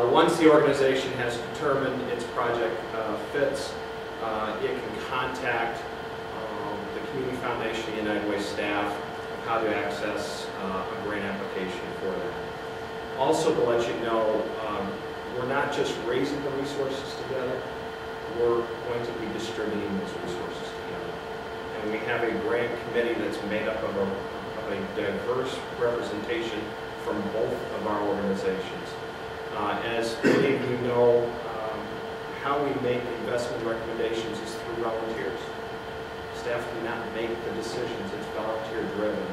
Once the organization has determined its project fits, it can contact the Community Foundation United Way staff on how to access a grant application for that. Also, to let you know, we're not just raising the resources together, we're going to be distributing those resources together. And we have a grant committee that's made up of a diverse representation from both of our organizations. As many of you know, how we make investment recommendations is through volunteers. Staff do not make the decisions, it's volunteer driven.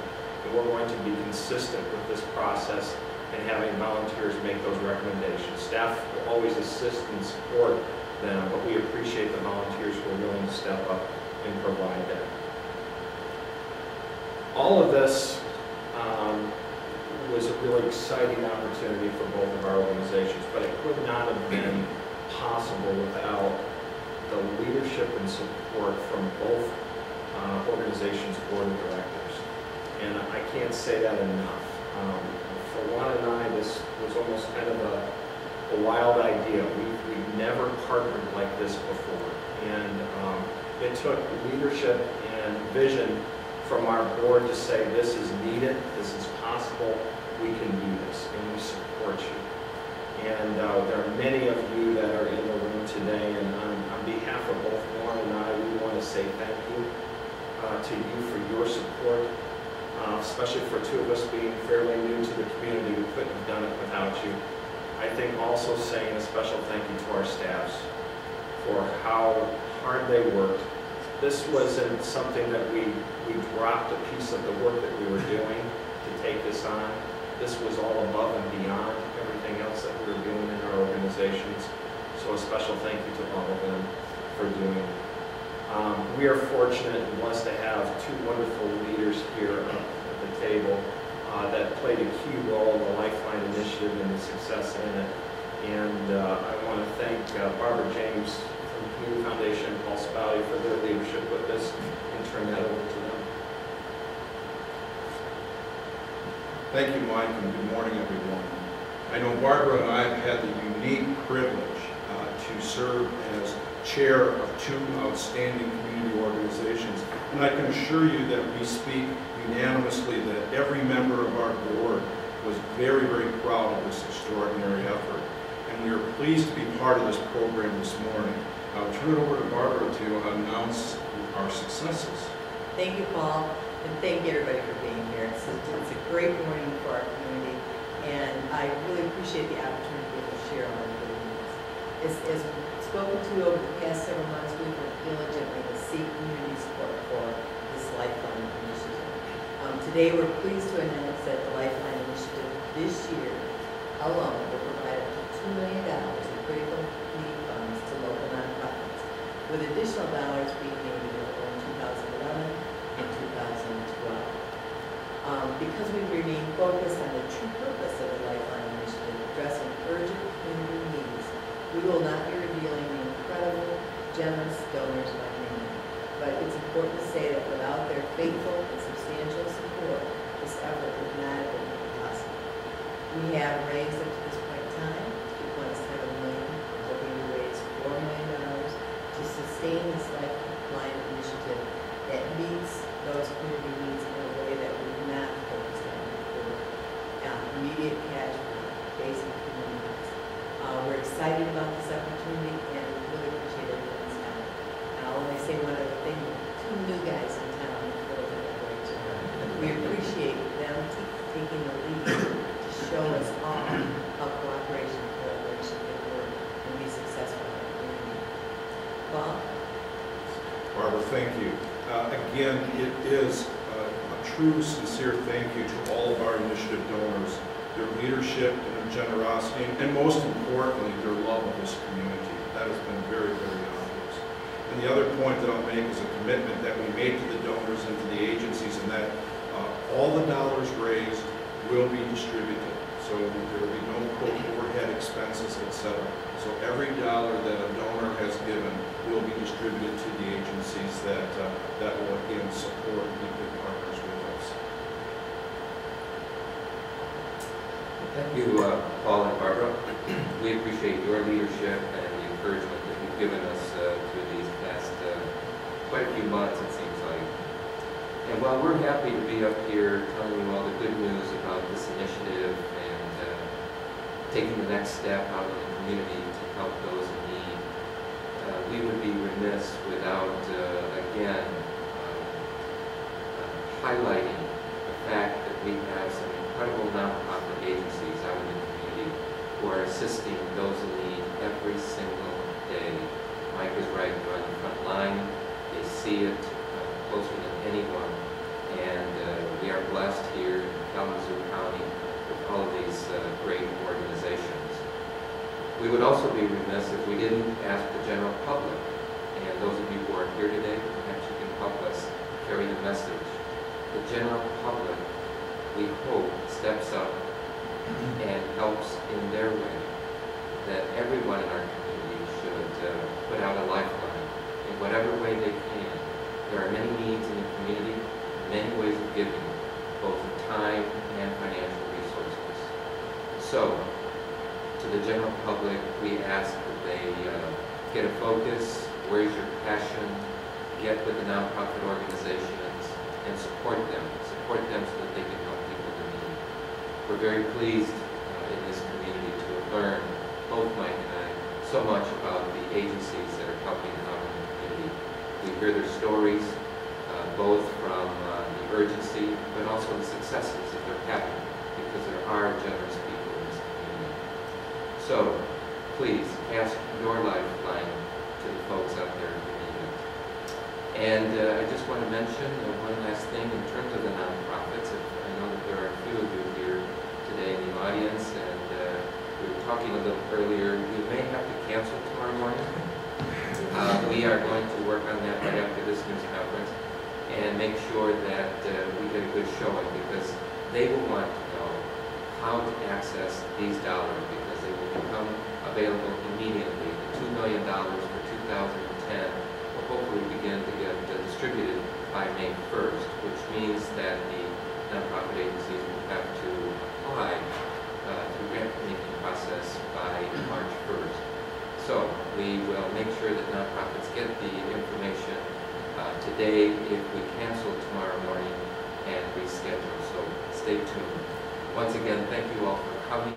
And we're going to be consistent with this process and having volunteers make those recommendations. Staff will always assist and support them, but we appreciate the volunteers who are willing to step up and provide that. All of this was a really exciting opportunity for both of our organizations, but it could not have been possible without the leadership and support from both organizations' board of directors. And I can't say that enough. For Juan and I, this was almost kind of a wild idea. We've never partnered like this before. And it took leadership and vision from our board to say this is needed, this is possible, we can do this, and we support you. And there are many of you that are in the room today, and on behalf of both Juan and I, we want to say thank you to you for your support, especially for two of us being fairly new to the community. We couldn't have done it without you. I think also saying a special thank you to our staffs for how hard they worked. This wasn't something that we dropped a piece of the work that we were doing to take this on. This was all above and beyond everything else that we were doing in our organizations. So a special thank you to all of them for doing it. We are fortunate and blessed to have two wonderful leaders here at the table that played a key role in the Lifeline Initiative and the success in it. And I want to thank Barbara James from the Community Foundation and Paul Spouty for their leadership with this, and turn that over to them. Thank you, Mike, and good morning, everyone. I know Barbara and I have had the unique privilege to serve as chair of two outstanding community organizations, and I can assure you that we speak unanimously that every member of our board was very, very proud of this extraordinary effort, and we are pleased to be part of this program this morning. I'll turn it over to Barbara to announce our successes. Thank you, Paul, and thank you everybody for being here. It's a great morning for our community, and I really appreciate the opportunity to share our good news. As spoken to over the past several months, we've worked diligently to seek community support for this Lifeline Initiative. Today, we're pleased to announce that the Lifeline Initiative this year alone will provide up to $2 million in critical need funds to local nonprofits, with additional dollars being made available in 2011 and 2012. Because we remain focused on the true purpose of the Lifeline Initiative, addressing urgent community needs, we will not be revealing the incredible, generous donors by name. But it's important to say that without their faithful and substantial support, this effort would not have been possible. We have raised up to this point in time $2.7 million, hoping to raise $4 million to sustain this Lifeline Initiative that meets those community needs in a way that we've not focused on before. Immediate cash for basic community needs. We're excited about this opportunity and really appreciate everyone's help. And I'll only say one other thing: two new guys in town before they get great job. We appreciate them taking the lead to show us all how cooperation and collaboration can work and be successful in our community. Paul? Barbara, thank you. Again, it is a true, sincere thank you to all of our initiative donors, their leadership and their generosity, and most importantly, their love of this community. That has been very, very obvious. And the other point that I'll make is a commitment that we made to the donors and to the agencies, and that all the dollars raised will be distributed. So there will be no overhead expenses, etc. So every dollar that a donor has given will be distributed to the agencies that will again support and be good partners with us. Thank you, Paul and Barbara. We appreciate your leadership and the encouragement that you've given us through these past quite a few months, it seems like. And while we're happy to be up here telling you all the good news about this initiative and taking the next step out in the community to help those in need, we would be remiss without, again, highlighting the fact that we have some incredible nonprofit agencies out in the community who are assisting those in need every single day. Mike is right, they're on the front line. They see it closer than anyone. And we are blessed here in Kalamazoo County with all of these great organizations. We would also be remiss if we didn't ask the general public, and those of you who are here today, perhaps you can help us carry the message. The general public, we hope, steps up and helps in their way, that everyone in our community should put out a lifeline in whatever way they can. There are many needs in the community, many ways of giving, both in time and financial resources. So, to the general public, we ask that they get a focus, where's your passion, get with the nonprofit organizations, and support them so that they can help people in need. We're very pleased in this community to have learned, both Mike and I, so much about the agencies that are helping out in the community. We hear their stories, both from the urgency, but also the successes that they're having, because there are generous people in this community. So, please, cast your lifeline to the folks out there who need it. And I just want to mention one last thing in terms of the nonprofits. I know that there are a few of you here today in the audience, and we were talking a little earlier. You may have to cancel tomorrow morning. We are going to work on that right after this news conference and make sure that we get a good showing, because they will want to know how to access these dollars, because they will become available immediately. The $2 million for 2010 will hopefully begin to get distributed by May 1st, which means that the nonprofit agencies will have to apply to the grant-making process by March 1st. So we will make sure that nonprofits get the information today if we cancel tomorrow morning and reschedule. So stay tuned. Once again, thank you all for coming.